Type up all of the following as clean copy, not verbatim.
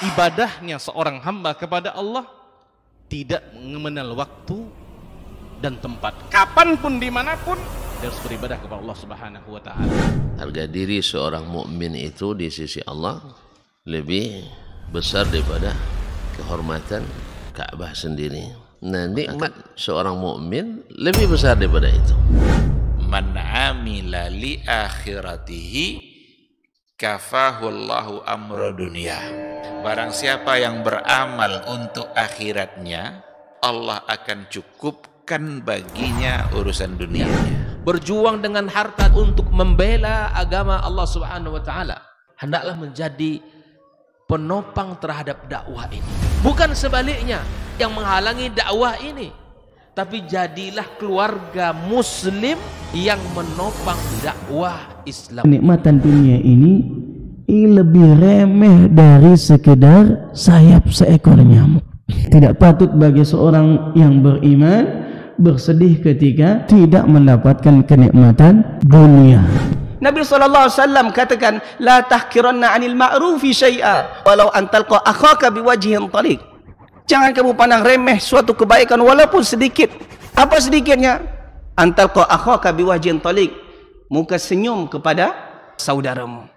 ibadahnya seorang hamba kepada Allah tidak mengenal waktu dan tempat. Kapanpun, dimanapun, dia harus beribadah kepada Allah Subhanahu wa Ta'ala. Harga diri seorang mukmin itu di sisi Allah lebih besar daripada kehormatan Ka'bah sendiri. Nah, nikmat seorang mukmin lebih besar daripada itu. Man amila li akhiratihi kafahullahu amra dunia. Barang siapa yang beramal untuk akhiratnya, Allah akan cukupkan baginya urusan dunianya. Berjuang dengan harta untuk membela agama Allah Subhanahu wa Ta'ala, hendaklah menjadi penopang terhadap dakwah ini, bukan sebaliknya yang menghalangi dakwah ini, tapi jadilah keluarga muslim yang menopang dakwah Islam. Kenikmatan dunia ini lebih remeh dari sekedar sayap seekor nyamuk. Tidak patut bagi seorang yang beriman bersedih ketika tidak mendapatkan kenikmatan dunia. Nabi SAW katakan, la tahkiranna 'anil ma'rufi syai'a walau an talqa akhaka biwajhin taliq. Jangan kamu pandang remeh suatu kebaikan walaupun sedikit. Apa sedikitnya? An talqa akhaka biwajhin taliq, muka senyum kepada saudaramu.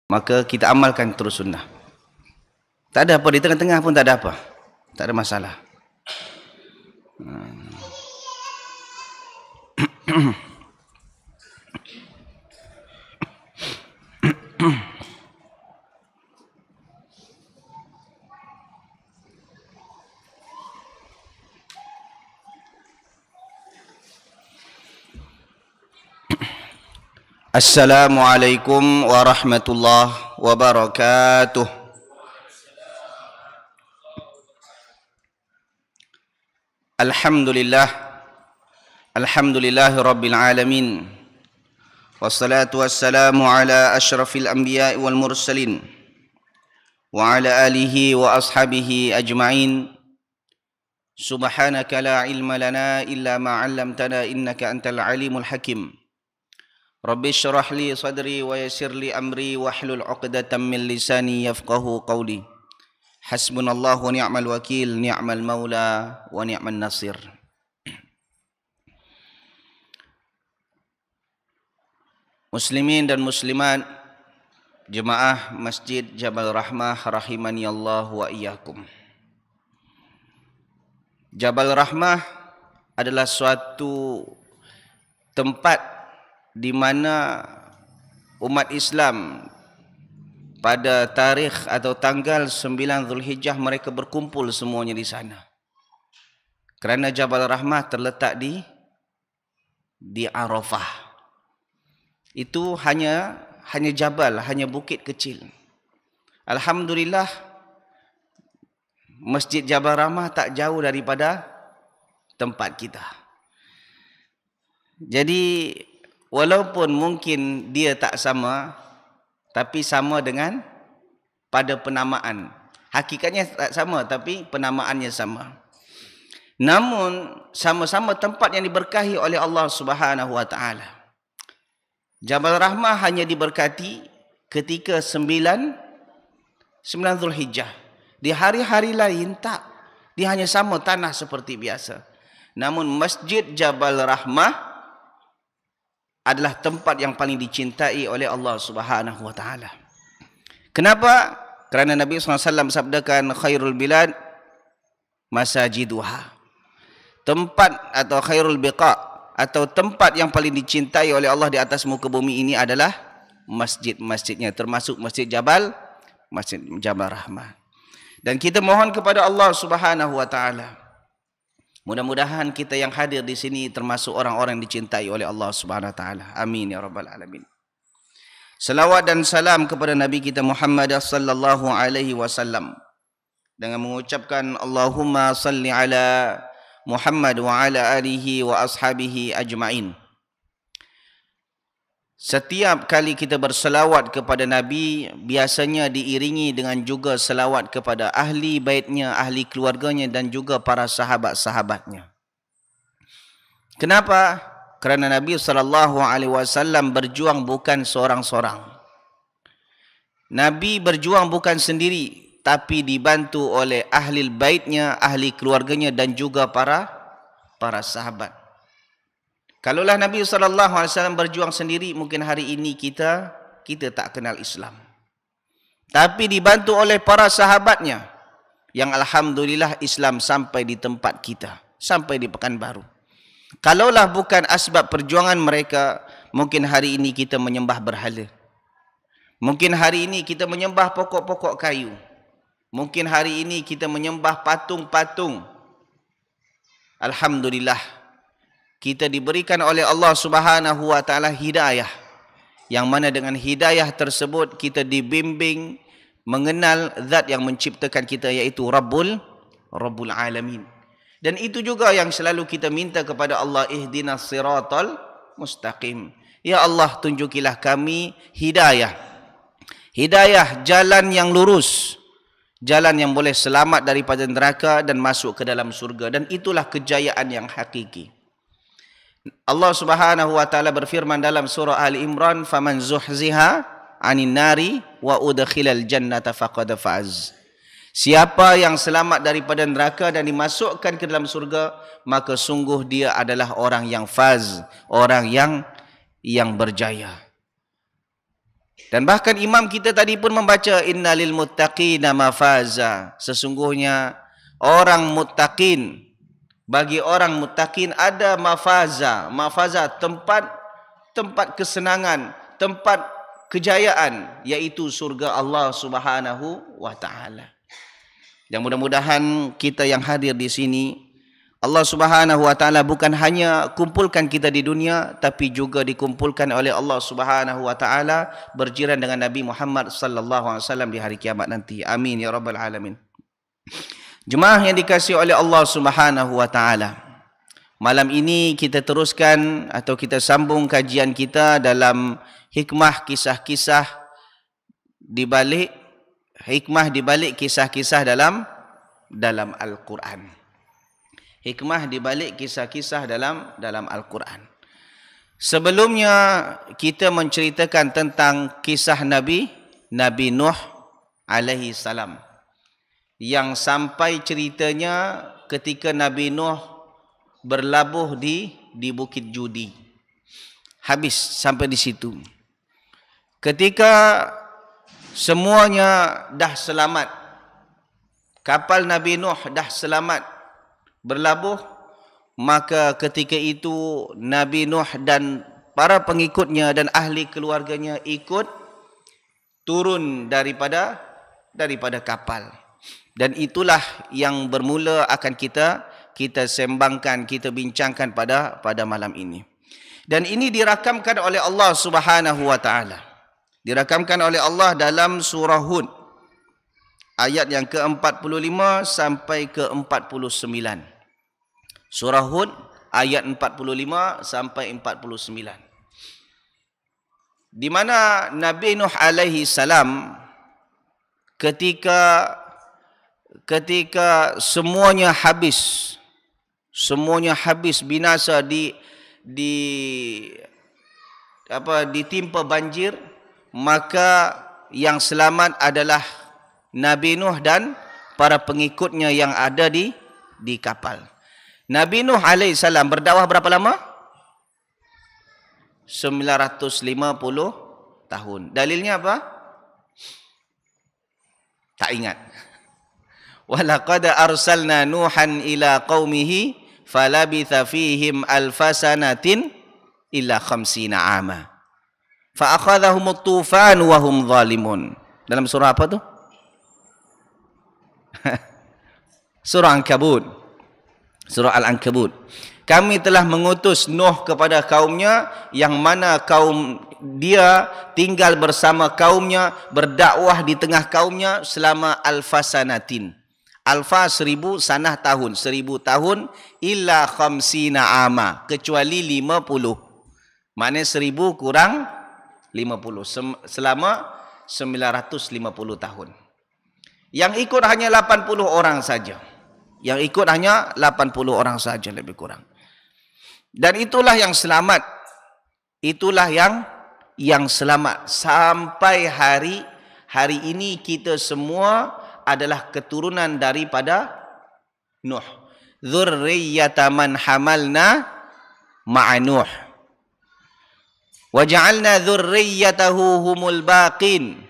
Maka kita amalkan terus sunnah. Tak ada apa, di tengah-tengah pun tak ada apa, tak ada masalah. Assalamualaikum warahmatullahi wabarakatuh. Alhamdulillah, alhamdulillahi rabbil alamin, wassalatu wassalamu ala ashrafil anbiya'i wal mursalin wa ala alihi wa ashabihi ajma'in. Subhanaka la ilma lana illa ma 'allamtana innaka antal alimul hakim. Rabbi syrah li sadri wa yassir li amri wahlul 'uqdatam min lisani yafqahu qawli. Hasbunallahu wa ni'mal wakil, ni'mal maula wa ni'man nasir. Muslimin dan muslimat, jemaah Masjid Jabal Rahmah rahimani Allah wa iyyakum. Jabal Rahmah adalah suatu tempat di mana umat Islam pada tarikh atau tanggal 9 Zulhijjah mereka berkumpul semuanya di sana. Kerana Jabal Rahmah terletak di Arafah. Itu hanya jabal, hanya bukit kecil. Alhamdulillah, Masjid Jabal Rahmah tak jauh daripada tempat kita. Jadi walaupun mungkin dia tak sama, tapi sama dengan pada penamaan. Hakikatnya tak sama, tapi penamaannya sama. Namun sama-sama tempat yang diberkahi oleh Allah Subhanahu wa Ta'ala. Jabal Rahmah hanya diberkati ketika 9 Zulhijjah. Di hari-hari lain tak, dia hanya sama tanah seperti biasa. Namun Masjid Jabal Rahmah adalah tempat yang paling dicintai oleh Allah Subhanahu wa Ta'ala. Kenapa? Kerana Nabi SAW sabdakan khairul bilad masajiduha. Tempat atau khairul biqa atau tempat yang paling dicintai oleh Allah di atas muka bumi ini adalah masjid-masjidnya, termasuk Masjid Jabal Rahmah. Dan kita mohon kepada Allah Subhanahu wa Ta'ala, mudah-mudahan kita yang hadir di sini termasuk orang-orang yang dicintai oleh Allah Subhanahu wa Ta'ala. Amin ya rabbal alamin. Salawat dan salam kepada Nabi kita Muhammad sallallahu alaihi wasallam dengan mengucapkan Allahumma salli ala Muhammad wa ala alihi wa ashabihi ajma'in. Setiap kali kita berselawat kepada Nabi, biasanya diiringi dengan juga selawat kepada ahli baitnya, ahli keluarganya dan juga para sahabat-sahabatnya. Kenapa? Kerana Nabi SAW berjuang bukan seorang-seorang. Nabi berjuang bukan sendiri, tapi dibantu oleh ahli baitnya, ahli keluarganya dan juga para sahabat. Kalaulah Nabi SAW berjuang sendiri, mungkin hari ini kita tak kenal Islam. Tapi dibantu oleh para sahabatnya, yang alhamdulillah Islam sampai di tempat kita, sampai di Pekanbaru. Kalaulah bukan asbab perjuangan mereka, mungkin hari ini kita menyembah berhala. Mungkin hari ini kita menyembah pokok-pokok kayu. Mungkin hari ini kita menyembah patung-patung. Alhamdulillah, kita diberikan oleh Allah Subhanahu wa taala hidayah, yang mana dengan hidayah tersebut kita dibimbing mengenal zat yang menciptakan kita, iaitu Rabbul Alamin. Dan itu juga yang selalu kita minta kepada Allah, ihdinas siratal mustaqim. Ya Allah, tunjukilah kami hidayah. Hidayah jalan yang lurus, jalan yang boleh selamat daripada neraka dan masuk ke dalam surga. Dan itulah kejayaan yang hakiki. Allah Subhanahu wa taala berfirman dalam surah Ali Imran, "Faman zuhziha 'anil nari wa udkhilal jannata faqad faz." Siapa yang selamat daripada neraka dan dimasukkan ke dalam surga, maka sungguh dia adalah orang yang faz, orang yang berjaya. Dan bahkan imam kita tadi pun membaca, innalil muttaqina mafaza. Sesungguhnya orang muttaqin, bagi orang muttaqin ada mafaza. Mafaza tempat kesenangan, tempat kejayaan, yaitu surga Allah Subhanahu wa taala. Yang mudah-mudahan kita yang hadir di sini, Allah Subhanahu wa taala bukan hanya kumpulkan kita di dunia, tapi juga dikumpulkan oleh Allah Subhanahu wa taala berjiran dengan Nabi Muhammad sallallahu alaihi wasallam di hari kiamat nanti. Amin ya rabbal alamin. Jemaah yang dikasihi oleh Allah Subhanahu wa taala, malam ini kita teruskan atau kita sambung kajian kita dalam hikmah kisah-kisah di balik kisah-kisah dalam Al-Quran. Hikmah di balik kisah-kisah dalam Al-Quran. Sebelumnya kita menceritakan tentang kisah Nabi Nuh alaihi salam, yang sampai ceritanya ketika Nabi Nuh berlabuh di Bukit Judi. Habis sampai di situ. Ketika semuanya dah selamat, kapal Nabi Nuh dah selamat berlabuh, maka ketika itu Nabi Nuh dan para pengikutnya dan ahli keluarganya ikut turun daripada kapal. Dan itulah yang bermula akan kita sembangkan, kita bincangkan pada malam ini. Dan ini dirakamkan oleh Allah Subhanahu wa taala. Dirakamkan oleh Allah dalam surah Hud ayat yang ke-45 sampai ke-49. Surah Hud ayat 45 sampai 49. Di mana Nabi Nuh alaihi salam ketika semuanya habis binasa ditimpa banjir, maka yang selamat adalah Nabi Nuh dan para pengikutnya yang ada di kapal. Nabi Nuh alaihissalam berdakwah berapa lama? 950 tahun. Dalilnya apa? Tak ingat. Walaqad arsalna Nuhan ila qaumihi falabitha fihim alfasanatin illa 50 ama. Fa'akhadhahumut tufan wa hum zalimun. Dalam surah apa tu? Surah Ankabut. Surah Al-Ankabut. Kami telah mengutus Nuh kepada kaumnya, yang mana kaum dia tinggal bersama kaumnya, berdakwah di tengah kaumnya selama alfasanatin. Alfa 1000, sanah tahun, 1000 tahun, illa 50 ama, kecuali 50. Maknanya 1000 kurang selama 950 tahun. Yang ikut hanya 80 orang saja. Yang ikut hanya 80 orang saja lebih kurang. Dan itulah yang selamat. Itulah yang selamat sampai hari ini kita semua adalah keturunan daripada Nuh. Dzurriyyata man hamalna ma'a Nuh. Wa ja'alna dzurriyyatahu humul baqin.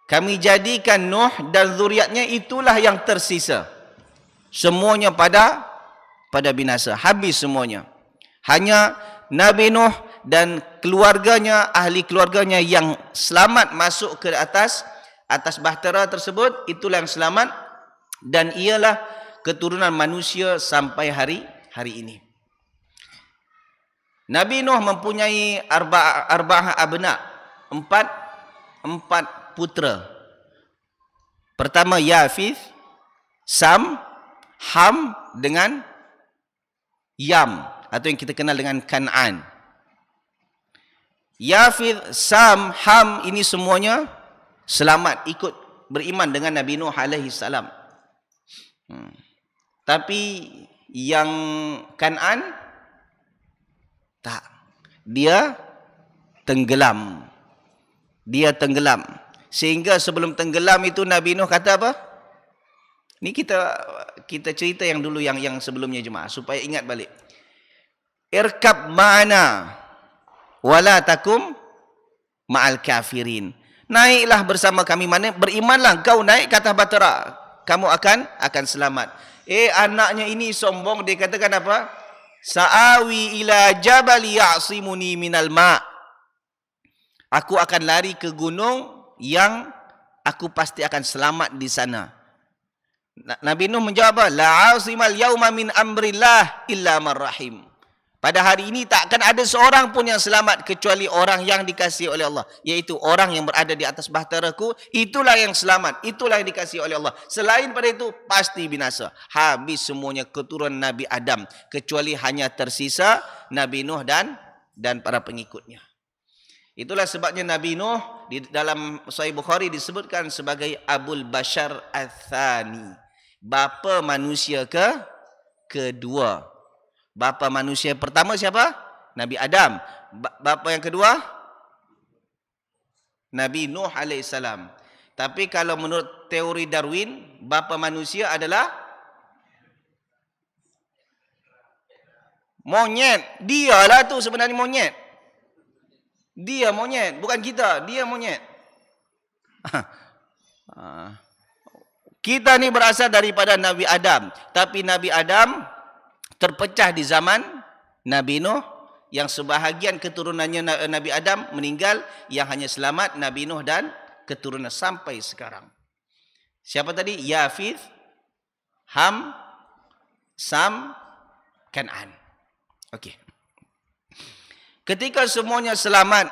Kami jadikan Nuh dan zuriatnya itulah yang tersisa. Semuanya pada binasa, habis semuanya. Hanya Nabi Nuh dan keluarganya, ahli keluarganya yang selamat masuk ke atas bahtera tersebut, itulah yang selamat dan ialah keturunan manusia sampai hari ini. Nabi Nuh mempunyai arba'ah abna, empat putra. Pertama Yafith, Sam, Ham dengan Yam atau yang kita kenal dengan Kan'an. Yafith, Sam, Ham ini semuanya selamat ikut beriman dengan Nabi Nuh alaihi salam. Tapi yang Kan'an tak, dia tenggelam. Sehingga sebelum tenggelam itu Nabi Nuh kata apa? Ini kita cerita yang dulu yang sebelumnya jemaah supaya ingat balik. Irkab ma'ana wala takum ma'al kafirin. Naiklah bersama kami, mana berimanlah kau naik ke atas bahtera, kamu akan selamat. Anaknya ini sombong, dia katakan apa? Sa'awi ila jabal ya'simuni minal ma'. Aku akan lari ke gunung yang aku pasti akan selamat di sana. Nabi Nuh menjawab, la 'asimal yauma min amrillah illa man rahim. Pada hari ini takkan ada seorang pun yang selamat kecuali orang yang dikasihi oleh Allah, yaitu orang yang berada di atas bahteraku, itulah yang selamat, itulah yang dikasihi oleh Allah. Selain pada itu pasti binasa. Habis semuanya keturunan Nabi Adam, kecuali hanya tersisa Nabi Nuh dan para pengikutnya. Itulah sebabnya Nabi Nuh di dalam Sahih Bukhari disebutkan sebagai Abul Bashar Ats-Tsani, bapa manusia kedua. Bapa manusia pertama siapa? Nabi Adam. Bapa yang kedua? Nabi Nuh alaihissalam. Tapi kalau menurut teori Darwin, bapa manusia adalah monyet. Dialah tu sebenarnya monyet. Dia monyet, bukan kita. Dia monyet. Kita ni berasal daripada Nabi Adam. Tapi Nabi Adam terpecah di zaman Nabi Nuh, yang sebahagian keturunannya Nabi Adam meninggal, yang hanya selamat Nabi Nuh dan keturunan sampai sekarang. Siapa tadi? Yafith, Ham, Sam, Kan'an. Okey. Ketika semuanya selamat,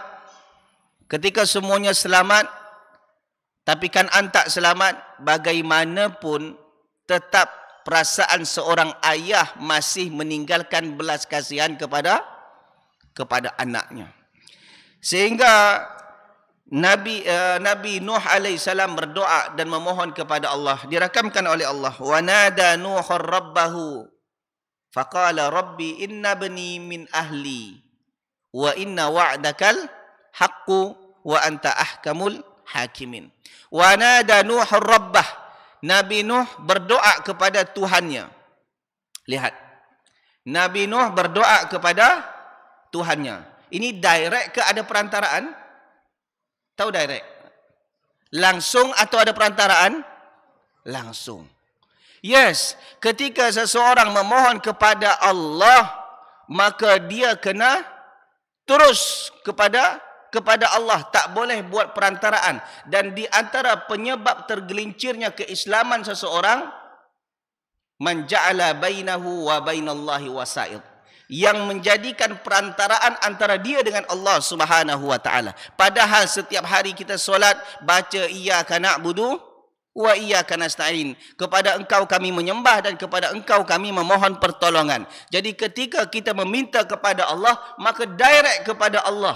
tapi Kan'an tak selamat, bagaimanapun tetap perasaan seorang ayah masih meninggalkan belas kasihan kepada anaknya. Sehingga Nabi Nuh alaihissalam berdoa dan memohon kepada Allah. Dirakamkan oleh Allah, wa nada nuhur rabbahu faqala rabbi inna bani min ahli wa inna wa'dakal haqqu wa anta ahkamul hakimin. Wa nada nuhur rabbah, Nabi Nuh berdoa kepada Tuhannya. Lihat, Nabi Nuh berdoa kepada Tuhannya. Ini direct ke ada perantaraan? Tahu direct? Langsung atau ada perantaraan? Langsung. Yes, ketika seseorang memohon kepada Allah, maka dia kena terus kepada Allah, tak boleh buat perantaraan. Dan di antara penyebab tergelincirnya keislaman seseorang, man ja'ala bainahu wa bainallahi wasa'id, yang menjadikan perantaraan antara dia dengan Allah Subhanahu wa taala. Padahal setiap hari kita solat baca iyyaka na'budu wa iyyaka nasta'in, kepada engkau kami menyembah dan kepada engkau kami memohon pertolongan. Jadi ketika kita meminta kepada Allah, maka direct kepada Allah.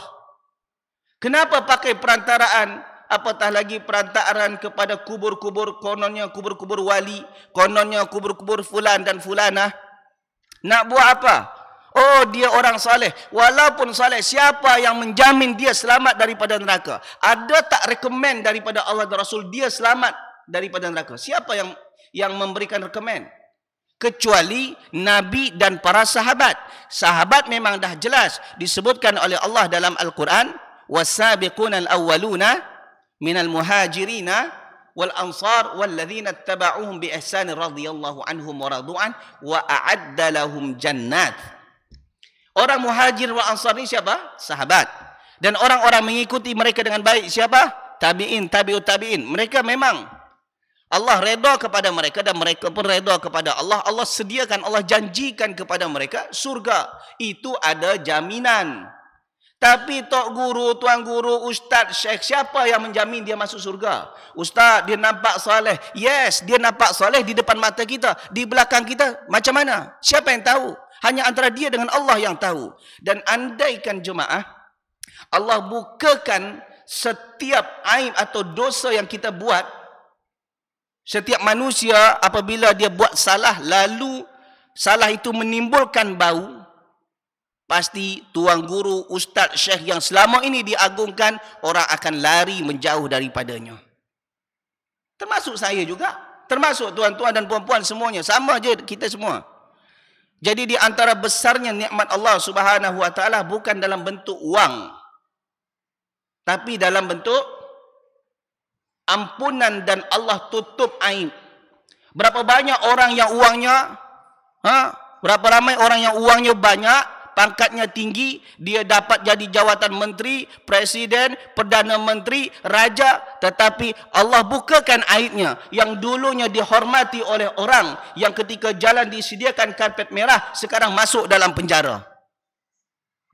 Kenapa pakai perantaraan? Apatah lagi perantaraan kepada kubur-kubur, kononnya kubur-kubur wali, kononnya kubur-kubur fulan dan fulanah. Nak buat apa? Oh, dia orang saleh. Walaupun saleh, siapa yang menjamin dia selamat daripada neraka? Ada tak rekomen daripada Allah dan Rasul dia selamat daripada neraka? Siapa yang memberikan rekomen? Kecuali Nabi dan para sahabat. Sahabat memang dah jelas disebutkan oleh Allah dalam Al-Quran, wasabiquna al-awwaluna minal muhajirina wal ansar walladzina ittaba'uhum bi ihsan radhiyallahu anhum wa radu'an wa a'adda lahum jannat. Orang muhajir wal ansar ni siapa? Sahabat. Dan orang-orang mengikuti mereka dengan baik siapa? Tabi'in, tabi'ut tabi'in. Mereka memang Allah redha kepada mereka dan mereka pun redha kepada Allah. Allah sediakan, Allah janjikan kepada mereka surga. Itu ada jaminan. Tapi tok guru, tuan guru, ustaz, syekh, siapa yang menjamin dia masuk surga? Ustaz, dia nampak soleh. Yes, dia nampak soleh di depan mata kita. Di belakang kita, macam mana? Siapa yang tahu? Hanya antara dia dengan Allah yang tahu. Dan andaikan jemaah, Allah bukakan setiap aib atau dosa yang kita buat, setiap manusia apabila dia buat salah, lalu salah itu menimbulkan bau, pasti tuan guru, ustaz, syekh yang selama ini diagungkan, orang akan lari menjauh daripadanya. Termasuk saya juga. Termasuk tuan-tuan dan puan-puan semuanya. Sama je kita semua. Jadi di antara besarnya nikmat Allah Subhanahu wa taala bukan dalam bentuk wang, tapi dalam bentuk ampunan dan Allah tutup aib. Berapa banyak orang yang uangnya, berapa ramai orang yang uangnya banyak, pangkatnya tinggi, dia dapat jadi jawatan menteri, presiden, perdana menteri, raja, tetapi Allah bukakan aibnya. Yang dulunya dihormati oleh orang, yang ketika jalan disediakan karpet merah, sekarang masuk dalam penjara.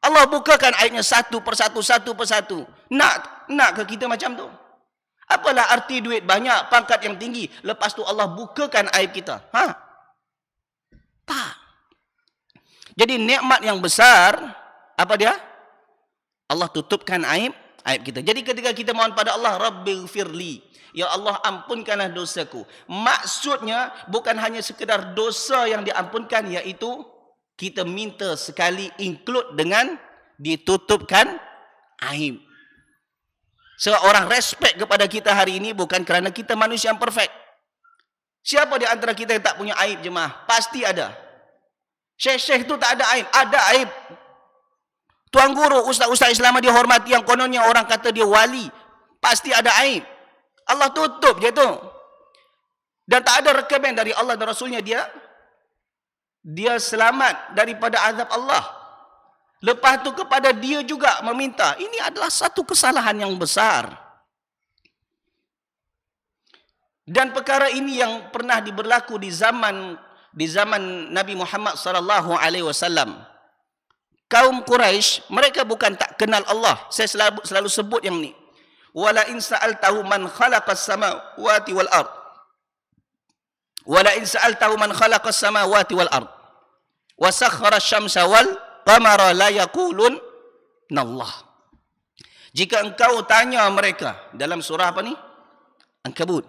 Allah bukakan aibnya satu persatu, satu persatu. Nak ke kita macam tu? Apalah arti duit banyak, pangkat yang tinggi, lepas tu Allah bukakan aib kita? Tak. Jadi nikmat yang besar, apa dia? Allah tutupkan aib kita. Jadi ketika kita mohon pada Allah, Rabbighfirli, ya Allah ampunkanlah dosaku. Maksudnya bukan hanya sekedar dosa yang diampunkan, iaitu kita minta sekali include dengan ditutupkan aib. Sebab orang respect kepada kita hari ini bukan kerana kita manusia yang perfect. Siapa di antara kita yang tak punya aib, jemaah? Pasti ada. Syekh-syekh itu tak ada aib. Ada aib. Tuan guru, ustaz-ustaz Islam dihormati yang kononnya orang kata dia wali. Pasti ada aib. Allah tutup je tu. Dan tak ada rekomen dari Allah dan Rasulnya dia selamat daripada azab Allah. Lepas tu kepada dia juga meminta. Ini adalah satu kesalahan yang besar. Dan perkara ini yang pernah berlaku di zaman Nabi Muhammad sallallahu alaihi wasallam. Kaum Quraisy, mereka bukan tak kenal Allah. Saya selalu sebut yang ni. Wala in sa'altahu man khalaqas samawati wal ard. Wala in sa'altahu man khalaqas samawati wal ard. Wa sakhkhara asy-syamsa wal qamara la yaqulun Allah. Jika engkau tanya mereka dalam surah apa ni? Ankabut.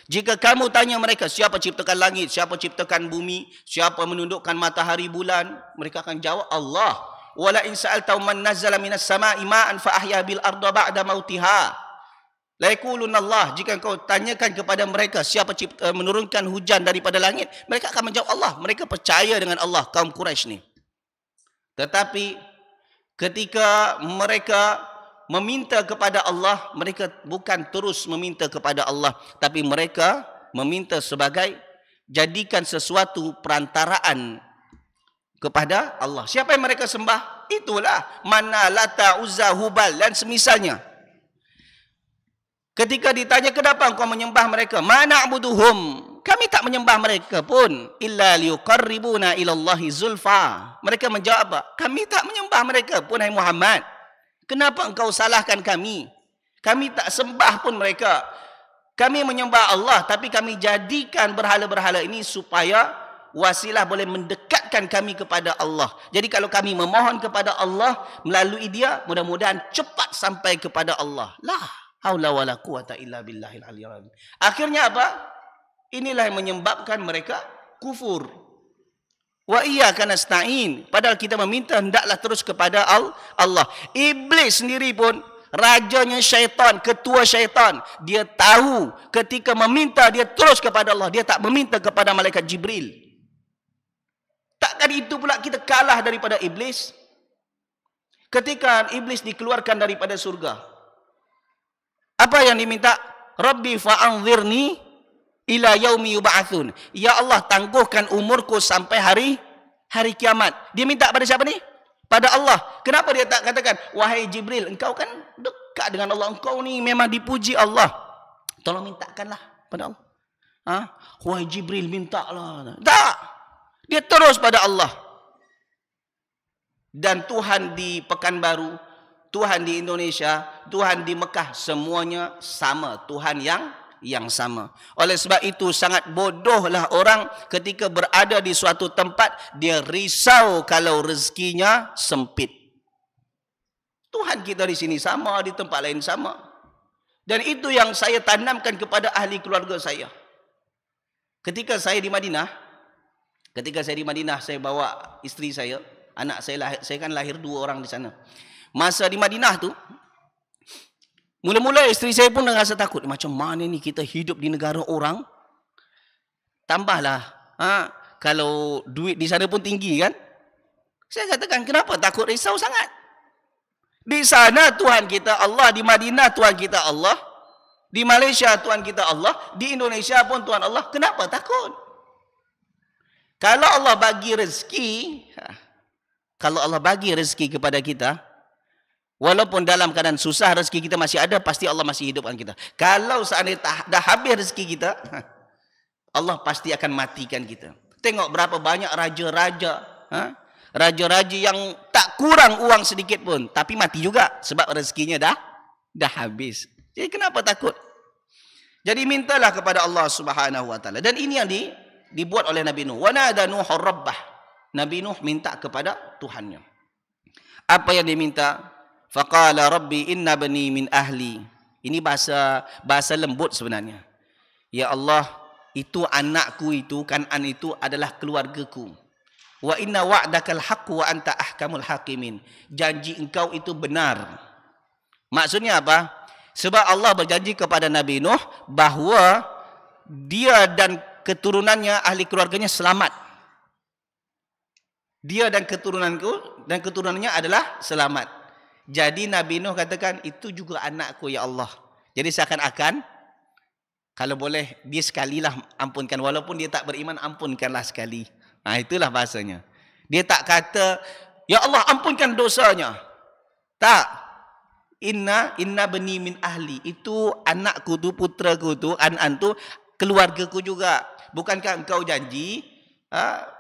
Jika kamu tanya mereka, siapa ciptakan langit, siapa ciptakan bumi, siapa menundukkan matahari bulan, mereka akan jawab Allah. Wala in sa'altahu man nazzala minas sama'i ma'an fa ahya bil arda ba'da mautiha. La yaqulun Allah. Jika engkau tanyakan kepada mereka siapa menurunkan hujan daripada langit, mereka akan menjawab Allah. Mereka percaya dengan Allah, kaum Quraisy ni. Tetapi ketika mereka meminta kepada Allah, mereka bukan terus meminta kepada Allah, tapi mereka meminta sebagai jadikan sesuatu perantaraan kepada Allah. Siapa yang mereka sembah? Itulah Mana, Lata, Uzza, Hubal dan semisalnya. Ketika ditanya kenapa engkau menyembah mereka, mana abuduhum, kami tak menyembah mereka pun illa liqarribuna ilallahi zulfa. Mereka menjawab apa? Kami tak menyembah mereka pun, hai Muhammad. Kenapa engkau salahkan kami? Kami tak sembah pun mereka. Kami menyembah Allah, tapi kami jadikan berhala-berhala ini supaya wasilah boleh mendekatkan kami kepada Allah. Jadi kalau kami memohon kepada Allah melalui dia, mudah-mudahan cepat sampai kepada Allah. La haula wala quwata illa billahil aliyyil azim. Akhirnya apa? Inilah yang menyebabkan mereka kufur. Wa iyyaka nasta'in. Padahal kita meminta hendaklah terus kepada Allah. Iblis sendiri pun, rajanya syaitan, ketua syaitan, dia tahu ketika meminta dia terus kepada Allah, dia tak meminta kepada malaikat Jibril. Takkan itu pula kita kalah daripada iblis? Ketika iblis dikeluarkan daripada surga, apa yang diminta? Rabbi fa'anzirni ila yaumi yub'atsun. Ya Allah, tangguhkan umurku sampai hari kiamat. Dia minta pada siapa ni? Pada Allah. Kenapa dia tak katakan, wahai Jibril, engkau kan dekat dengan Allah, engkau ni memang dipuji Allah, tolong mintakanlah pada Allah. Wahai Jibril, mintalah. Tak. Dia terus pada Allah. Dan Tuhan di Pekanbaru, Tuhan di Indonesia, Tuhan di Mekah, semuanya sama. Tuhan yang sama. Oleh sebab itu sangat bodohlah orang ketika berada di suatu tempat, dia risau kalau rezekinya sempit. Tuhan kita di sini sama, di tempat lain sama. Dan itu yang saya tanamkan kepada ahli keluarga saya. Ketika saya di Madinah, saya bawa isteri saya, anak saya kan lahir 2 orang di sana. Masa di Madinah tu, mula-mula isteri saya pun rasa takut. Macam mana ni kita hidup di negara orang? Tambahlah, kalau duit di sana pun tinggi kan? Saya katakan, kenapa takut risau sangat? Di sana Tuhan kita Allah, di Madinah Tuhan kita Allah, di Malaysia Tuhan kita Allah, di Indonesia pun Tuhan Allah. Kenapa takut? Kalau Allah bagi rezeki, kepada kita, walaupun dalam keadaan susah rezeki kita masih ada, pasti Allah masih hidupkan kita. Kalau seandainya dah habis rezeki kita, Allah pasti akan matikan kita. Tengok berapa banyak raja-raja, raja-raja yang tak kurang uang sedikit pun, tapi mati juga sebab rezekinya dah habis. Jadi kenapa takut? Jadi mintalah kepada Allah Subhanahu wa taala. Dan ini yang dibuat oleh Nabi Nuh. Wa nada Nuhur rabbah. Nabi Nuh minta kepada Tuhannya. Apa yang dia minta? Faqala rabbi inna bani min ahli. Ini bahasa lembut sebenarnya. Ya Allah, itu anakku itu, Kan'an itu adalah keluargaku. Wa inna wa'dakal haqq wa anta ahkamul hakimin. Janji engkau itu benar. Maksudnya apa? Sebab Allah berjanji kepada Nabi Nuh bahawa dia dan keturunannya, ahli keluarganya selamat. Dia dan keturunannya adalah selamat. Jadi Nabi Nuh katakan, itu juga anakku ya Allah. Jadi seakan-akan, kalau boleh dia sekalilah ampunkan. Walaupun dia tak beriman, ampunkanlah sekali. Itulah bahasanya. Dia tak kata, ya Allah ampunkan dosanya. Tak. Inna bani min ahli. Itu anakku tu, putraku tu, Kan'an tu, keluargaku juga. Bukankah engkau janji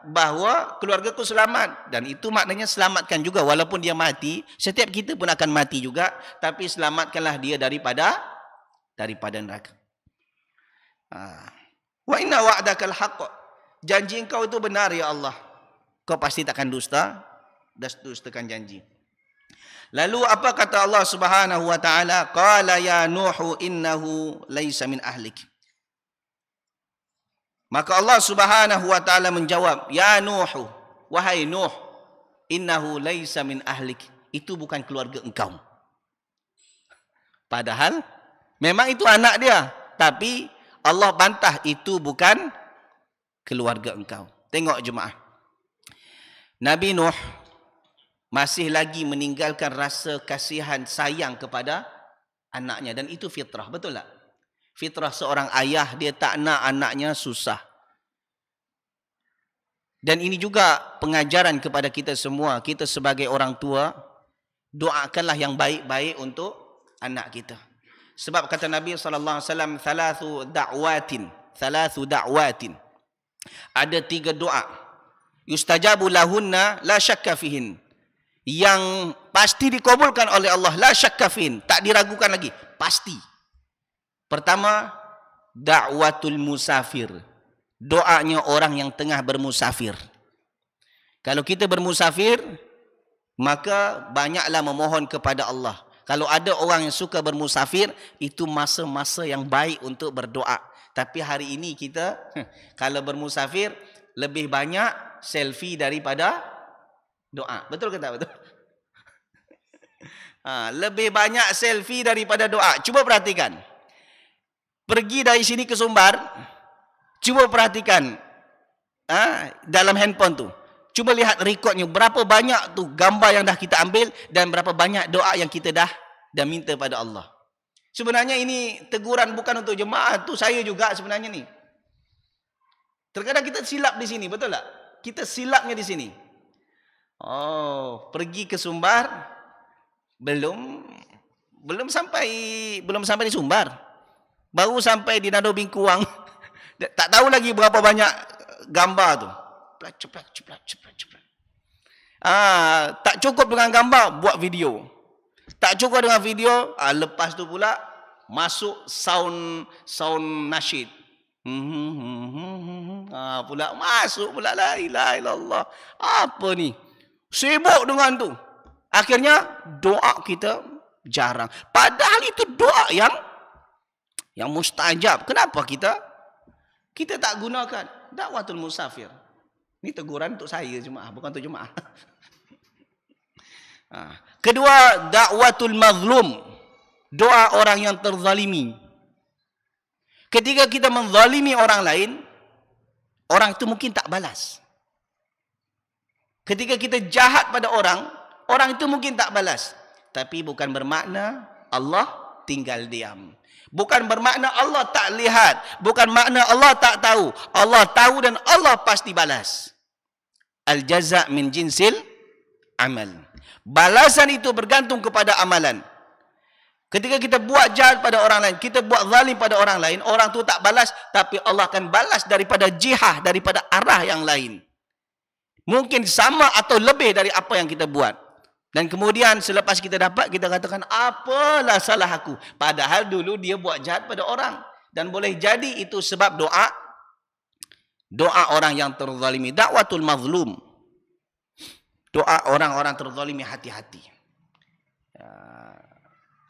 bahawa keluargaku selamat? Dan itu maknanya selamatkan juga. Walaupun dia mati, setiap kita pun akan mati juga. Tapi selamatkanlah dia daripada neraka. Wa inna wa'dakal haqq. Janji engkau itu benar ya Allah. Kau pasti takkan dustakan janji. Lalu apa kata Allah Subhanahu wa taala? Qala ya Nuh innahu laisa min ahlik. Maka Allah Subhanahu wa taala menjawab, ya Nuh, wahai Nuh, innahu laisa min ahlik. Itu bukan keluarga engkau. Padahal memang itu anak dia, tapi Allah bantah itu bukan keluarga engkau. Tengok jemaah. Nabi Nuh masih lagi meninggalkan rasa kasihan sayang kepada anaknya, dan itu fitrah, betul tak? Fitrah seorang ayah, dia tak nak anaknya susah. Dan ini juga pengajaran kepada kita semua. Kita sebagai orang tua, doakanlah yang baik-baik untuk anak kita. Sebab kata Nabi SAW, thalathu da'watin. Ada 3 doa. Yustajabu lahunna la syakka fihin. Yang pasti dikabulkan oleh Allah, la syakka fihin, tak diragukan lagi, pasti. Pertama, da'watul musafir, doanya orang yang tengah bermusafir. Kalau kita bermusafir, maka banyaklah memohon kepada Allah. Kalau ada orang yang suka bermusafir, itu masa-masa yang baik untuk berdoa. Tapi hari ini kita kalau bermusafir lebih banyak selfie daripada doa. Betul ke tak betul? Lebih banyak selfie daripada doa. Cuba perhatikan. Pergi dari sini ke Sumbar, cuba perhatikan dalam handphone tu. Cuba lihat rekodnya, berapa banyak tu gambar yang dah kita ambil dan berapa banyak doa yang kita dah minta pada Allah. Sebenarnya ini teguran bukan untuk jemaah, tu saya juga sebenarnya ni. Terkadang kita silap di sini, betul tak? Kita silapnya di sini. Oh, pergi ke Sumbar belum sampai di Sumbar. Baru sampai di Nado Bingkuang. Tak tahu lagi berapa banyak gambar tu. Ceplak. Tak cukup dengan gambar, buat video. Tak cukup dengan video, lepas tu pula masuk sound nasyid. Pula masuk pula, la ilaha illallah. Apa ni? Sibuk dengan tu. Akhirnya doa kita jarang. Padahal itu doa yang mustajab. Kenapa kita tak gunakan? Dakwatul musafir. Ini teguran untuk saya jemaah, bukan untuk jemaah. Kedua, dakwatul mazlum. Doa orang yang terzalimi. Ketika kita menzalimi orang lain, orang itu mungkin tak balas. Ketika kita jahat pada orang itu mungkin tak balas. Tapi bukan bermakna Allah tinggal diam. Bukan bermakna Allah tak lihat. Bukan makna Allah tak tahu. Allah tahu dan Allah pasti balas. Al-jaza' min jinsil amal. Balasan itu bergantung kepada amalan. Ketika kita buat jahat pada orang lain, kita buat zalim pada orang lain, orang tu tak balas, tapi Allah akan balas daripada jihah, daripada arah yang lain. Mungkin sama atau lebih dari apa yang kita buat. Dan kemudian selepas kita dapat, kita katakan, apalah salah aku. Padahal dulu dia buat jahat pada orang. Dan boleh jadi itu sebab doa orang yang terzalimi. Dakwatul mazlum. Doa orang-orang terzalimi, hati-hati.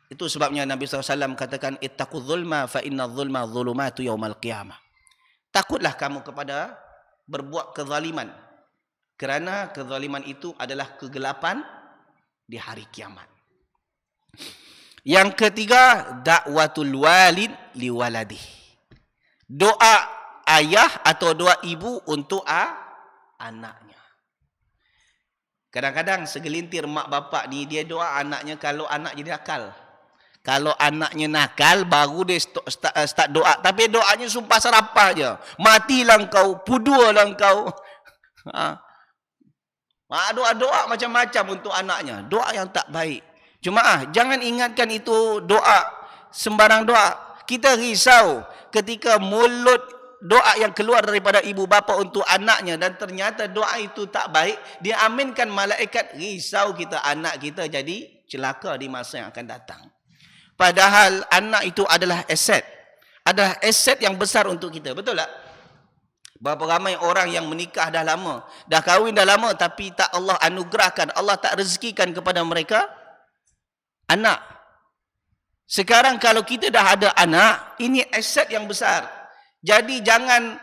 Itu sebabnya Nabi SAW katakan, ittaqu zulma fa inna zulma zulumatu yaumal qiyamah. Takutlah kamu kepada berbuat kezaliman. Kerana kezaliman itu adalah kegelapan di hari kiamat. Yang ketiga, dakwatul walid liwaladih. Doa ayah atau doa ibu untuk anaknya. Kadang-kadang segelintir mak bapak ni, dia doa anaknya kalau anak jadi nakal. Kalau anaknya nakal, baru dia start doa. Tapi doanya sumpah serapah je. Matilah engkau, pudualah engkau. Doa-doa macam-macam untuk anaknya. Doa yang tak baik. Jemaah, jangan ingatkan itu doa, sembarang doa. Kita risau ketika mulut doa yang keluar daripada ibu bapa untuk anaknya dan ternyata doa itu tak baik, dia aminkan malaikat, risau kita anak kita jadi celaka di masa yang akan datang. Padahal anak itu adalah aset. Adalah aset yang besar untuk kita. Betul tak? Berapa ramai orang yang menikah dah lama, dah kahwin dah lama, tapi tak Allah anugerahkan, Allah tak rezekikan kepada mereka anak. Sekarang kalau kita dah ada anak, ini aset yang besar. Jadi jangan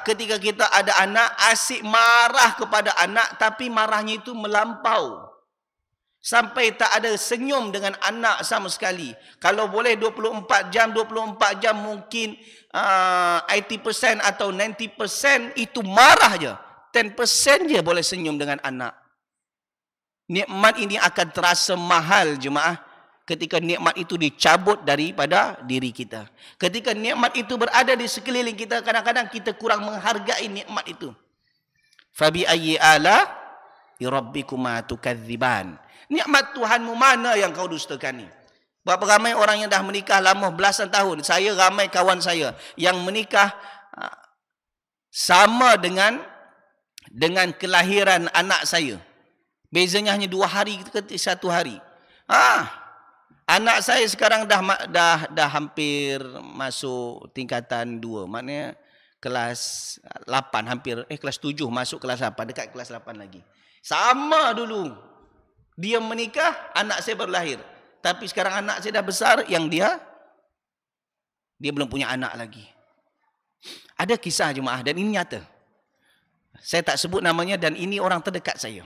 ketika kita ada anak, asyik marah kepada anak, tapi marahnya itu melampau. Sampai tak ada senyum dengan anak sama sekali. Kalau boleh 24 jam mungkin 80% atau 90% itu marah je. 10% je boleh senyum dengan anak. Nikmat ini akan terasa mahal jemaah ketika nikmat itu dicabut daripada diri kita. Ketika nikmat itu berada di sekeliling kita, kadang-kadang kita kurang menghargai nikmat itu. Fabi ayyi ala rabbikuma tukadziban. Nikmat Tuhanmu mana yang kau dustakan ni? Berapa ramai orang yang dah menikah lama belasan tahun. Saya ramai kawan saya yang menikah sama dengan kelahiran anak saya. Bezanya hanya 2 hari ke 1 hari. Anak saya sekarang dah hampir masuk tingkatan 2. Maknanya kelas 8 hampir kelas 7 masuk kelas 8, dekat kelas 8 lagi. Sama dulu. Dia menikah, anak saya baru lahir. Tapi sekarang anak saya dah besar, yang dia belum punya anak lagi. Ada kisah jemaah dan ini nyata. Saya tak sebut namanya dan ini orang terdekat saya.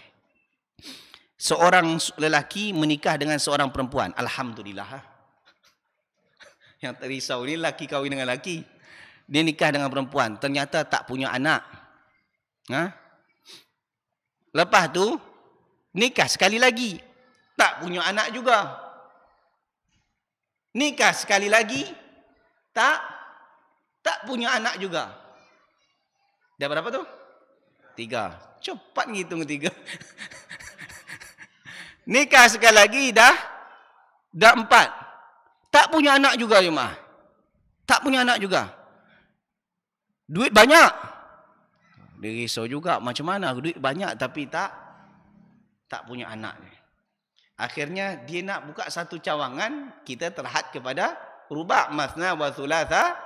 Seorang lelaki menikah dengan seorang perempuan. Alhamdulillah. Yang terisau ni lelaki kahwin dengan lelaki. Dia nikah dengan perempuan. Ternyata tak punya anak. Lepas tu, nikah sekali lagi. Tak punya anak juga. Nikah sekali lagi. Tak punya anak juga. Dah berapa tu? 3. Cepat ngitung 3. Nikah sekali lagi dah 4. Tak punya anak juga jemaah. Tak punya anak juga. Duit banyak. Dia risau juga macam mana duit banyak tapi tak punya anak. Akhirnya dia nak buka satu cawangan, kita terhad kepada ruba' masna wa thulatha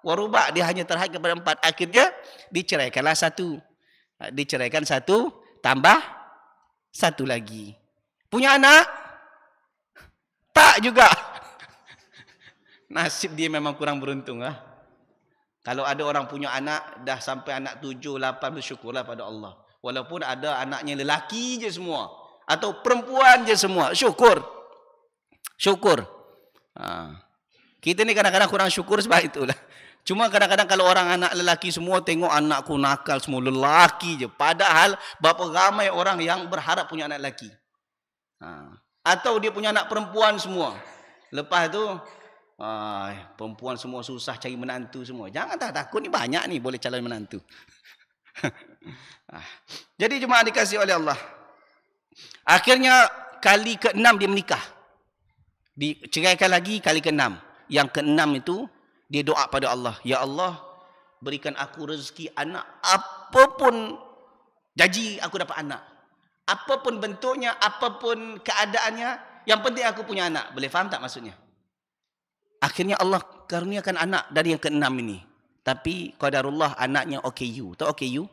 wa ruba'. Dia hanya terhad kepada 4. Akhirnya diceraikanlah satu. Diceraikan satu tambah satu lagi. Punya anak? Tak juga. Nasib dia memang kurang beruntung lah. Kalau ada orang punya anak dah sampai anak 7, 8, bersyukurlah pada Allah. Walaupun ada anaknya lelaki je semua atau perempuan je semua, syukur. Syukur. Kita ni kadang-kadang kurang syukur sebab itulah. Cuma kadang-kadang kalau orang anak lelaki semua tengok anakku nakal semua lelaki je. Padahal berapa ramai orang yang berharap punya anak lelaki. Atau dia punya anak perempuan semua. Lepas tu perempuan semua susah cari menantu semua. Jangan takut, ni banyak ni boleh calon menantu. Jadi jemaah dikasihi oleh Allah. Akhirnya kali ke-6 dia menikah. Diceraikan lagi kali ke-6. Yang ke-6 itu dia doa pada Allah. Ya Allah, berikan aku rezeki anak. Apapun janji aku dapat anak. Apapun bentuknya, apapun keadaannya, yang penting aku punya anak. Boleh faham tak maksudnya? Akhirnya Allah karuniakan anak dari yang ke-6 ini. Tapi qadarullah anaknya OKU. Tahu OKU?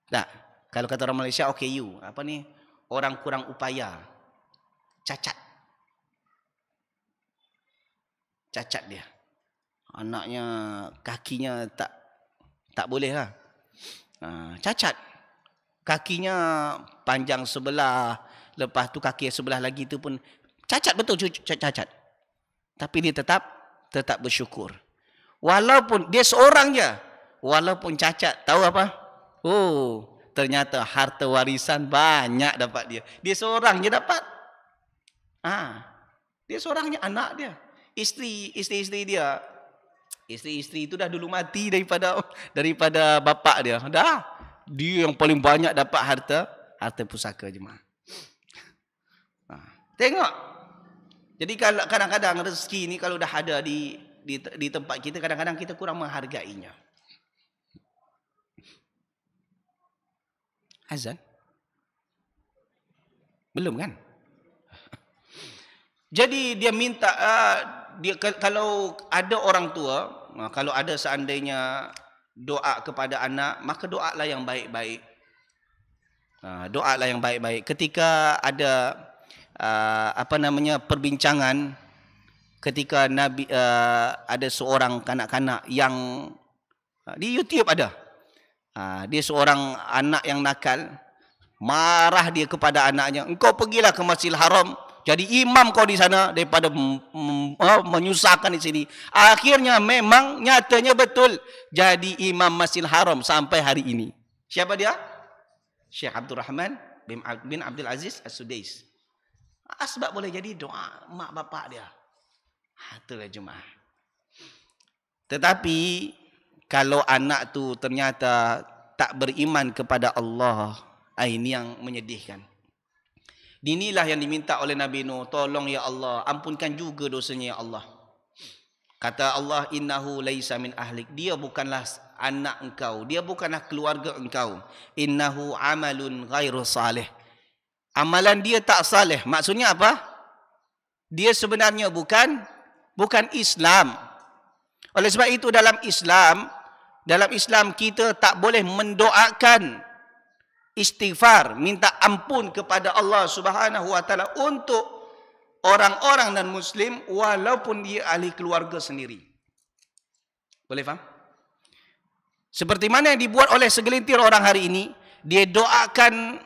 Tak. Kalau kata orang Malaysia OKU, apa ni? Orang kurang upaya. Cacat. Cacat dia. Anaknya kakinya tak boleh lah. Cacat. Kakinya panjang sebelah, lepas tu kaki sebelah lagi tu pun cacat, betul cacat. Tapi dia tetap bersyukur. Walaupun dia seorang je, walaupun cacat, tahu apa? Oh, ternyata harta warisan banyak dapat dia. Dia seorang je dapat. Dia seorang je, anak dia. Isteri dia. Isteri itu dah dulu mati daripada bapak dia. Dah. Dia yang paling banyak dapat harta pusaka jemaah. Tengok. Jadi kalau kadang-kadang rezeki ni kalau dah ada di tempat kita, kadang-kadang kita kurang menghargainya. Azan? Belum kan? Jadi dia minta kalau ada orang tua, kalau ada seandainya doa kepada anak, maka doalah yang baik-baik. Doalah yang baik-baik. Ketika ada perbincangan ketika Nabi ada seorang kanak-kanak yang di YouTube ada. Dia seorang anak yang nakal, marah dia kepada anaknya, engkau pergilah ke Masjidil Haram jadi imam kau di sana daripada menyusahkan di sini. Akhirnya memang nyatanya betul jadi imam Masjidil Haram sampai hari ini. Siapa dia? Syekh Abdul Rahman bin Abdul Aziz As-Sudais. Sebab boleh jadi doa mak bapak dia. Itulah jemaah. Tetapi kalau anak tu ternyata tak beriman kepada Allah, ini yang menyedihkan. Inilah yang diminta oleh Nabi Nuh, tolong ya Allah, ampunkan juga dosanya ya Allah. Kata Allah, innahu laisa min ahlik, dia bukanlah anak engkau, dia bukanlah keluarga engkau. Innahu amalun ghairu salih, amalan dia tak saleh. Maksudnya apa? Dia sebenarnya bukan Islam. Oleh sebab itu dalam Islam, dalam Islam kita tak boleh mendoakan istighfar, minta ampun kepada Allah Subhanahu wa taala untuk orang-orang dan muslim walaupun dia ahli keluarga sendiri. Boleh faham? Seperti mana yang dibuat oleh segelintir orang hari ini, dia doakan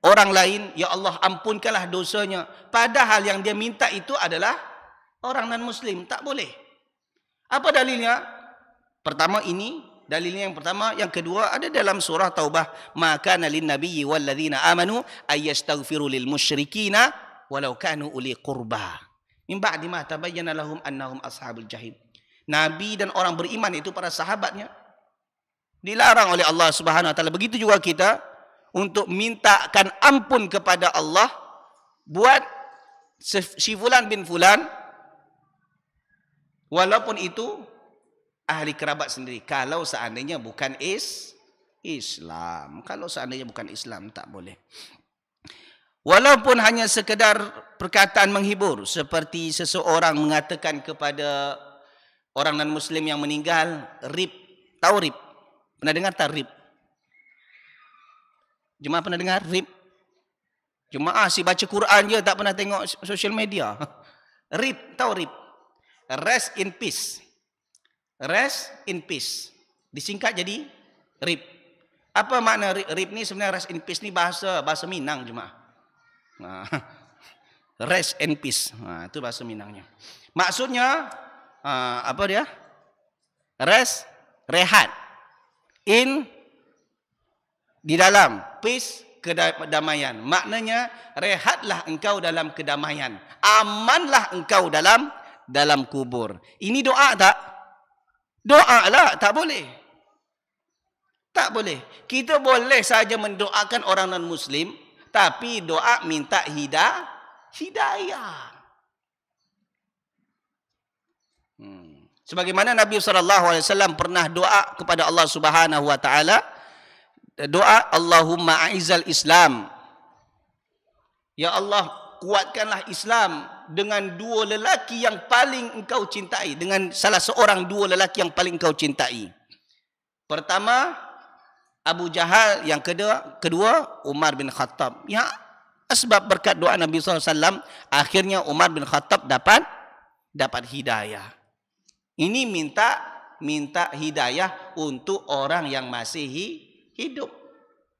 orang lain, ya Allah ampunkanlah dosanya, padahal yang dia minta itu adalah orang non muslim. Tak boleh. Apa dalilnya? Pertama ini, dalilnya yang pertama. Yang kedua ada dalam surah Taubah, ma kana lin nabiyyi wal ladzina amanu ay yastaghfiru lil musyrikina walau kanu uli qurba min ba'di ma tabayyana lahum annahum ashabul jahim. Nabi dan orang beriman itu para sahabatnya dilarang oleh Allah Subhanahu wa taala. Begitu juga kita untuk mintakan ampun kepada Allah buat si fulan bin fulan walaupun itu ahli kerabat sendiri. Kalau seandainya bukan Islam. Kalau seandainya bukan Islam, tak boleh. Walaupun hanya sekedar perkataan menghibur. Seperti seseorang mengatakan kepada orang non-Muslim yang meninggal, rip. Tahu rip? Pernah dengar tak rip? Jemaah pernah dengar rip? Jemaah si baca Quran je tak pernah tengok social media. Rip, tahu rip? Rest in peace. Rest in peace. Disingkat jadi RIP. Apa makna RIP ni sebenarnya? Rest in peace ni bahasa Minang jemaah. Rest in peace. Itu bahasa Minangnya. Maksudnya apa dia? Rest, rehat. Di dalam peace, kedamaian. Maknanya rehatlah engkau dalam kedamaian. Amanlah engkau dalam kubur. Ini doa tak? Doa lah, tak boleh. Tak boleh. Kita boleh saja mendoakan orang non-Muslim, tapi doa minta hidayah. Sebagaimana Nabi SAW pernah doa kepada Allah Subhanahu wa taala, doa Allahumma a'izzal Islam. Ya Allah, kuatkanlah Islam dengan dua lelaki yang paling engkau cintai, dengan salah seorang dua lelaki yang paling engkau cintai. Pertama Abu Jahal, yang kedua Umar bin Khattab. Ya, sebab berkat doa Nabi SAW, akhirnya Umar bin Khattab dapat hidayah. Ini minta hidayah untuk orang yang masih hidup.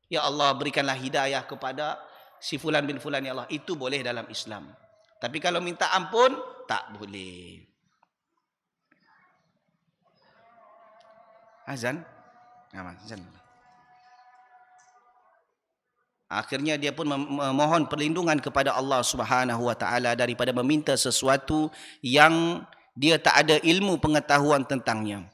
Ya Allah, berikanlah hidayah kepada si fulan bin fulan, ya Allah. Itu boleh dalam Islam. Tapi kalau minta ampun, tak boleh. Azan? Azan. Akhirnya dia pun memohon perlindungan kepada Allah Subhanahu wa taala daripada meminta sesuatu yang dia tak ada ilmu pengetahuan tentangnya.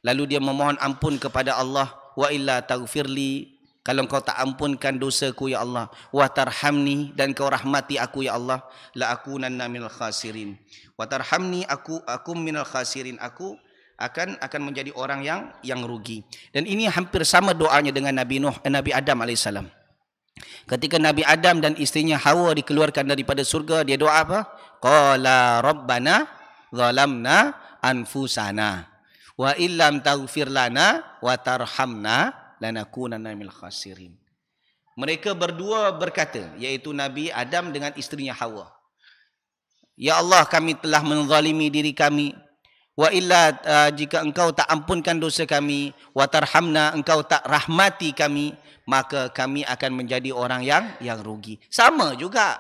Lalu dia memohon ampun kepada Allah, wa illa taghfirli, kalau engkau tak ampunkan dosaku ya Allah, wa tarhamni, dan kau rahmati aku ya Allah, la akunanna minal khasirin. Wa tarhamni, aku minal khasirin, aku akan menjadi orang yang rugi. Dan ini hampir sama doanya dengan Nabi Adam alaihissalam. Ketika Nabi Adam dan istrinya Hawa dikeluarkan daripada surga, dia doa apa? Qala rabbana zalamna anfusana wa illam taghfir lana wa tarhamna lanakunanna minal khasirin. Mereka berdua berkata, iaitu Nabi Adam dengan istrinya Hawa, ya Allah, kami telah menzalimi diri kami, wa illa, jika engkau tak ampunkan dosa kami, wa tarhamna, engkau tak rahmati kami, maka kami akan menjadi orang yang rugi. Sama juga,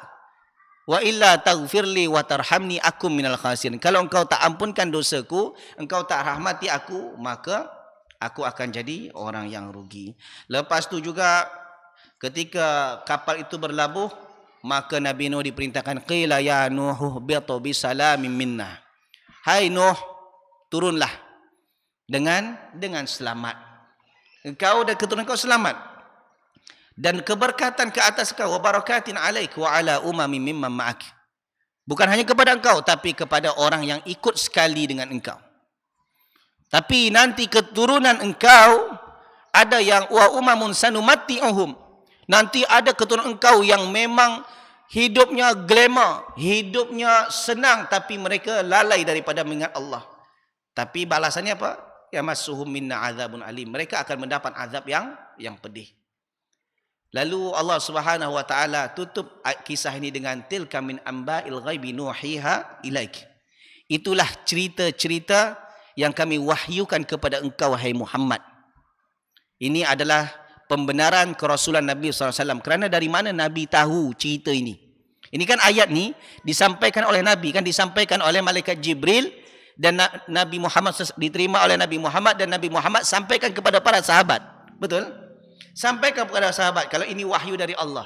wa illa taghfirli wa tarhamni akum minal khasirin. Kalau engkau tak ampunkan dosaku, engkau tak rahmati aku, maka aku akan jadi orang yang rugi. Lepas tu juga ketika kapal itu berlabuh, maka Nabi Nuh diperintahkan, qila ya Nuh bitu bisalamin minna. Hai Nuh, turunlah dengan selamat. Engkau dan keturunan kau selamat. Dan keberkatan ke atas kau, wa barakatin alaik wa ala umami mimman ma'ak. Bukan hanya kepada engkau, tapi kepada orang yang ikut sekali dengan engkau. Tapi nanti keturunan engkau ada yang wa umamun sanumatti'uhum. Nanti ada keturunan engkau yang memang hidupnya glamour, hidupnya senang, tapi mereka lalai daripada mengingat Allah. Tapi balasannya apa? yamassuhum minna adzabun alim. Mereka akan mendapat azab yang pedih. Lalu Allah Subhanahu wa taala tutup kisah ini dengan tilka min amba'il ghaibi nuhiha ilaik. Itulah cerita-cerita yang kami wahyukan kepada engkau wahai Muhammad. Ini adalah pembenaran kerasulan Nabi SAW. Kerana dari mana Nabi tahu cerita ini? Ini kan ayat ni disampaikan oleh Nabi, kan disampaikan oleh malaikat Jibril, dan Nabi Muhammad diterima oleh Nabi Muhammad, dan Nabi Muhammad sampaikan kepada para sahabat. Betul? Sampaikan kepada sahabat kalau ini wahyu dari Allah.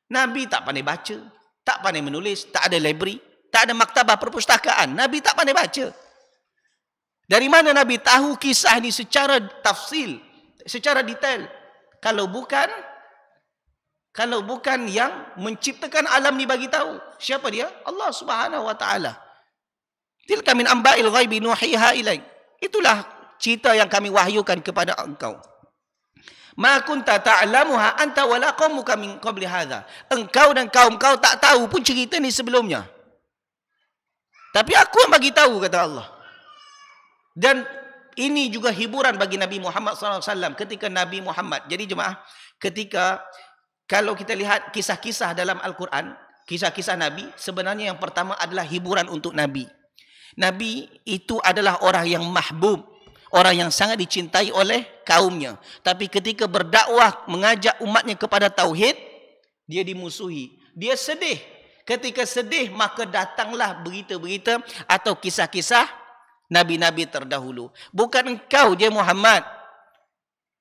Nabi tak pandai baca, tak pandai menulis, tak ada library, tak ada maktabah perpustakaan. Nabi tak pandai baca. Dari mana Nabi tahu kisah ini secara tafsil, secara detail? Kalau bukan yang menciptakan alam ni bagi tahu. Siapa dia? Allah Subhanahu wa taala. Tilka min amba'il ghaibi nuhiha ilaik. Itulah cerita yang kami wahyukan kepada engkau. Ma kunta ta'lamuha anta wala qaumuka min qabli hadha. Engkau dan kaum kau tak tahu pun cerita ni sebelumnya. Tapi aku yang bagi tahu, kata Allah. Dan ini juga hiburan bagi Nabi Muhammad SAW ketika Nabi Muhammad. Jadi jemaah, ketika kalau kita lihat kisah-kisah dalam Al-Quran, kisah-kisah Nabi, sebenarnya yang pertama adalah hiburan untuk Nabi. Nabi itu adalah orang yang mahbub, orang yang sangat dicintai oleh kaumnya. Tapi ketika berdakwah mengajak umatnya kepada tauhid, dia dimusuhi. Dia sedih. Ketika sedih, maka datanglah berita-berita atau kisah-kisah Nabi-Nabi terdahulu. Bukan engkau je Muhammad.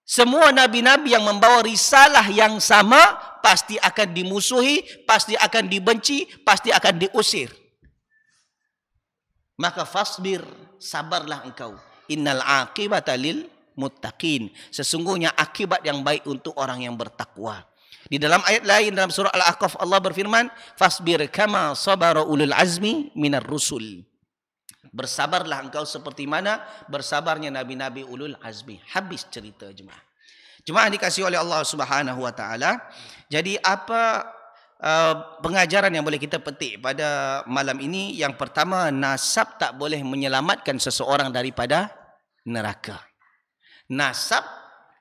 Semua Nabi-Nabi yang membawa risalah yang sama pasti akan dimusuhi, pasti akan dibenci, pasti akan diusir. Maka fasbir, sabarlah engkau. Innal aqibata lil muttaqin. Sesungguhnya akibat yang baik untuk orang yang bertakwa. Di dalam ayat lain dalam surah Al-Ahqaf Allah berfirman, fasbir kama sabara ulul azmi minar rusul. Bersabarlah engkau seperti mana bersabarnya nabi-nabi ulul azmi. Habis cerita jemaah. Jemaah dikasihi oleh Allah Subhanahu wa taala. Jadi apa pengajaran yang boleh kita petik pada malam ini? Yang pertama, nasab tak boleh menyelamatkan seseorang daripada neraka. Nasab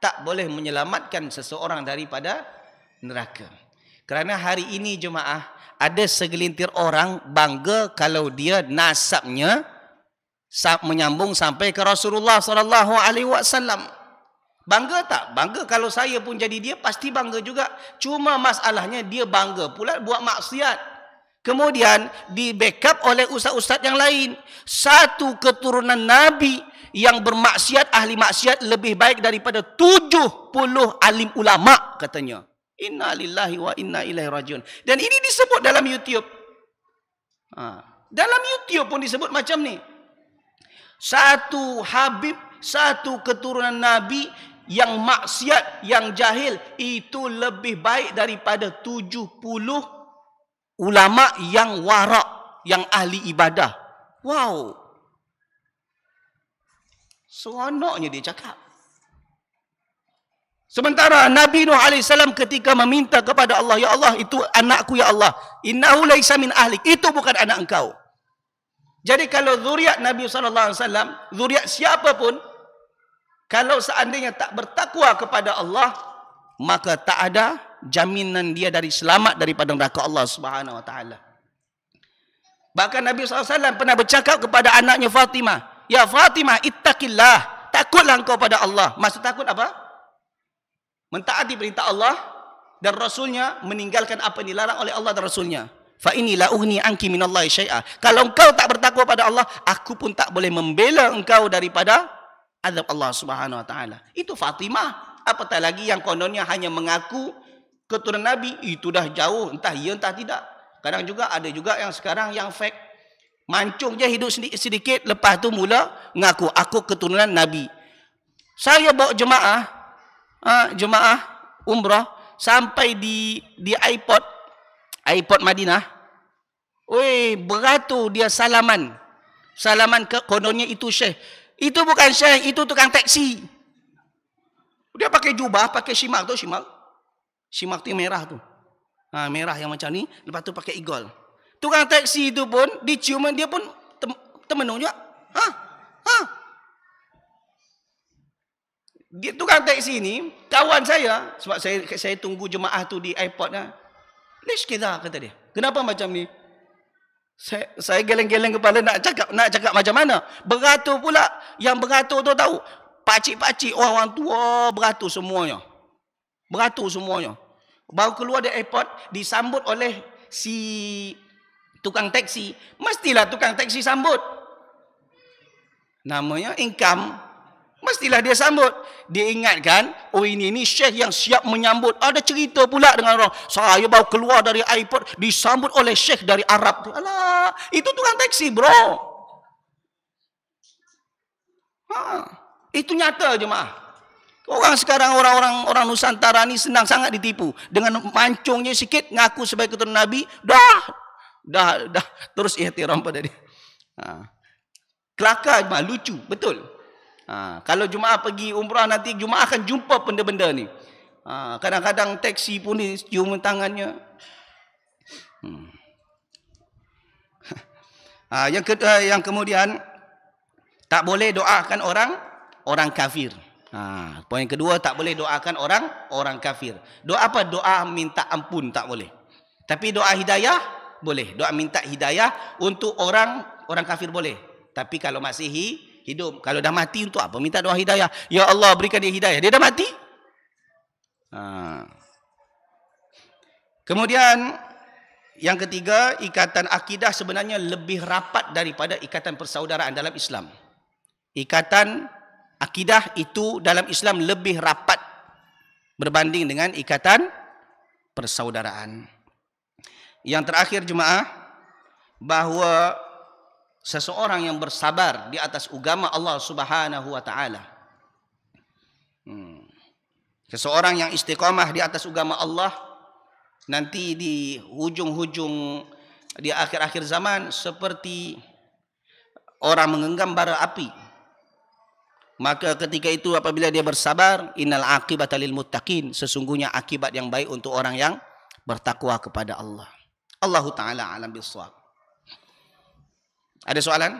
tak boleh menyelamatkan seseorang daripada neraka. Kerana hari ini jemaah, ada segelintir orang bangga kalau dia nasabnya menyambung sampai ke Rasulullah sallallahu alaihi wasallam. Bangga tak? Bangga. Kalau saya pun jadi dia, pasti bangga juga. Cuma masalahnya dia bangga pula buat maksiat. Kemudian di backup oleh ustaz-ustaz yang lain. Satu keturunan Nabi yang bermaksiat, ahli maksiat lebih baik daripada 70 alim ulama katanya. Inna lillahi wa inna ilaihi rajiun. Dan ini disebut dalam YouTube. Dalam YouTube pun disebut macam ni. Satu Habib, satu keturunan Nabi yang maksiat, yang jahil, itu lebih baik daripada 70 ulama yang warak, yang ahli ibadah. Wow. Seronoknya dia cakap. Sementara Nabi Nuh AS ketika meminta kepada Allah, ya Allah, itu anakku ya Allah. Innahu laisa min ahlik. Itu bukan anak engkau. Jadi kalau zuriat Nabi SAW, zuriat siapapun, kalau seandainya tak bertakwa kepada Allah, maka tak ada jaminan dia dari selamat daripada neraka Allah Subhanahu wa taala. Bahkan Nabi SAW pernah bercakap kepada anaknya Fatimah, ya Fatimah, ittaqillah, takutlah engkau pada Allah. Maksud takut apa? Mentaati perintah Allah dan Rasulnya, meninggalkan apa yang dilarang oleh Allah dan Rasulnya. Fa inni la ughni anki minallahi syai'a. Kalau engkau tak bertakwa pada Allah, aku pun tak boleh membela engkau daripada azab Allah Subhanahu wa taala. Itu Fatimah. Apatah lagi yang kononnya hanya mengaku keturunan Nabi, itu dah jauh, entah ya entah tidak. Kadang juga ada juga yang sekarang yang fake. Mancung je hidup sedikit, lepas tu mula mengaku aku keturunan Nabi. Saya bawa jemaah umrah sampai di airport Madinah. Oi, beratur dia salaman ke kononnya itu syekh. Itu bukan syekh, itu tukang taksi. Dia pakai jubah, pakai shimak tu, shimak tu merah tu. Merah yang macam ni, lepas tu pakai igol. Tukang taksi itu pun dicium, dia pun temenung juga. Dia tukang taksi ni, kawan saya, sebab saya tunggu jemaah tu di airport lah. Lish kita, kata dia. Kenapa macam ni? Saya geleng-geleng kepala nak cakap macam mana. Beratur pula. Yang beratur tu tahu. Pakcik-pakcik, orang tua beratur semuanya. Beratur semuanya. Baru keluar dari airport, disambut oleh si tukang taksi. Mestilah tukang taksi sambut. Namanya income. Mestilah dia sambut. Dia ingatkan, oh ini syekh yang siap menyambut. Ada cerita pula dengan orang. Saya baru keluar dari airport, disambut oleh syekh dari Arab. Alah, itu tukang taksi, bro. Itu nyata jemaah. Orang sekarang, orang Nusantara ni senang sangat ditipu. Dengan mancungnya sikit, ngaku sebagai keturunan Nabi, dah terus ihtiram pada dia. Kelakar jemaah, lucu, betul. Kalau jemaah pergi umrah nanti, jemaah akan jumpa benda-benda ni. Kadang-kadang taksi pun ni cium tangannya. Yang kemudian, tak boleh doakan orang kafir. Poin kedua, tak boleh doakan orang kafir. Doa apa? Doa minta ampun tak boleh. Tapi doa hidayah boleh. Doa minta hidayah untuk orang kafir boleh. Tapi kalau masih hidup, kalau dah mati untuk apa minta doa hidayah? Ya Allah berikan dia hidayah. Dia dah mati. Kemudian yang ketiga, ikatan akidah sebenarnya lebih rapat daripada ikatan persaudaraan dalam Islam. Ikatan akidah itu dalam Islam lebih rapat berbanding dengan ikatan persaudaraan. Yang terakhir jemaah, bahawa seseorang yang bersabar di atas agama Allah Subhanahu wa taala. Seseorang yang istiqamah di atas agama Allah, nanti di hujung-hujung, di akhir-akhir zaman, seperti orang menggenggam bara api. Maka ketika itu apabila dia bersabar, innal aqibata lil muttaqin, sesungguhnya akibat yang baik untuk orang yang bertakwa kepada Allah. Allahu taala alam bis-shawab. Ada soalan?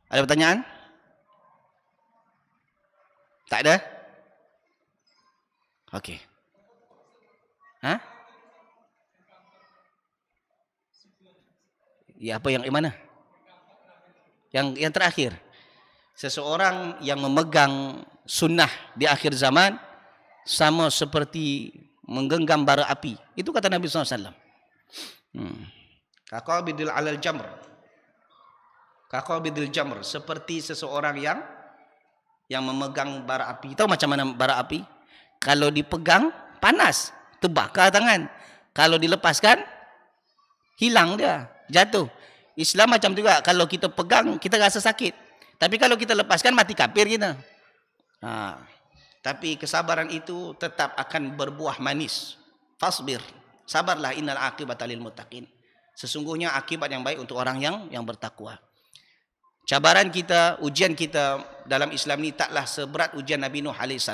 Ada pertanyaan? Tak ada? Okey. Ya, apa yang mana? Yang terakhir. Seseorang yang memegang sunnah di akhir zaman sama seperti menggenggam bara api. Itu kata Nabi SAW. Kaqabidil alal jamr. Kaqabidil jamr. Seperti seseorang yang memegang bara api. Tahu macam mana bara api? Kalau dipegang, panas. Terbakar tangan. Kalau dilepaskan, hilang dia. Jatuh. Islam macam juga. Kalau kita pegang, kita rasa sakit. Tapi kalau kita lepaskan, mati kafir kita. Tapi kesabaran itu tetap akan berbuah manis. Fasbir. Sabarlah, innal aqibata lil muttaqin. Sesungguhnya akibat yang baik untuk orang yang bertakwa. Cabaran kita, ujian kita dalam Islam ni taklah seberat ujian Nabi Nuh AS.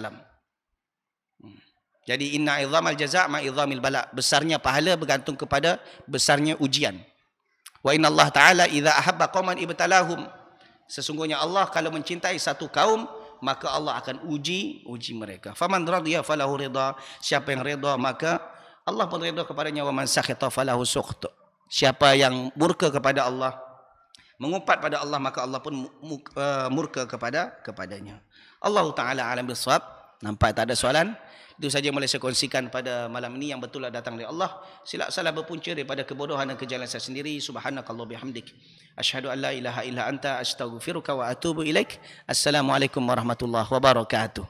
Jadi inna idzamal jaza' ma idzamil bala. Besarnya pahala bergantung kepada besarnya ujian. Wa inna Allah Ta'ala idza ahabba qauman ibtalahum. Sesungguhnya Allah kalau mencintai satu kaum, maka Allah akan uji mereka. Faman radiya falahu ridha. Siapa yang redha maka Allah pun redha kepadanya. Wa man sakhita falahu sukht. Siapa yang murka kepada Allah, mengumpat pada Allah, maka Allah pun murka kepadanya. Allah Taala alam bisawab. Nampak tak ada soalan? Itu saja yang boleh saya kongsikan pada malam ini yang betul datang dari Allah. Silap salah berpunca daripada kebodohan dan kejalanan saya sendiri. Subhanakallah bihamdik. Asyhadu an la ilaha illa anta astaghfiruka wa atubu ilaik. Assalamualaikum warahmatullahi wabarakatuh.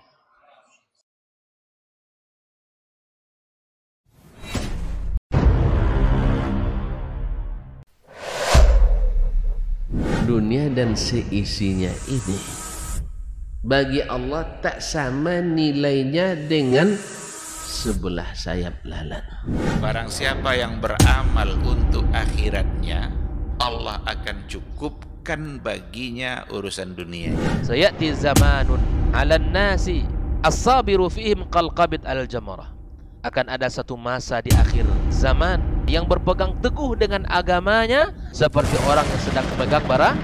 Dunia dan seisinya ini bagi Allah tak sama nilainya dengan sebelah sayap lalat. Barang siapa yang beramal untuk akhiratnya, Allah akan cukupkan baginya urusan dunia. Sayati zamanun 'alan nasi as-sabiru fihim qalqabit al-jamarah. akan ada satu masa di akhir zaman yang berpegang teguh dengan agamanya seperti orang yang sedang memegang bara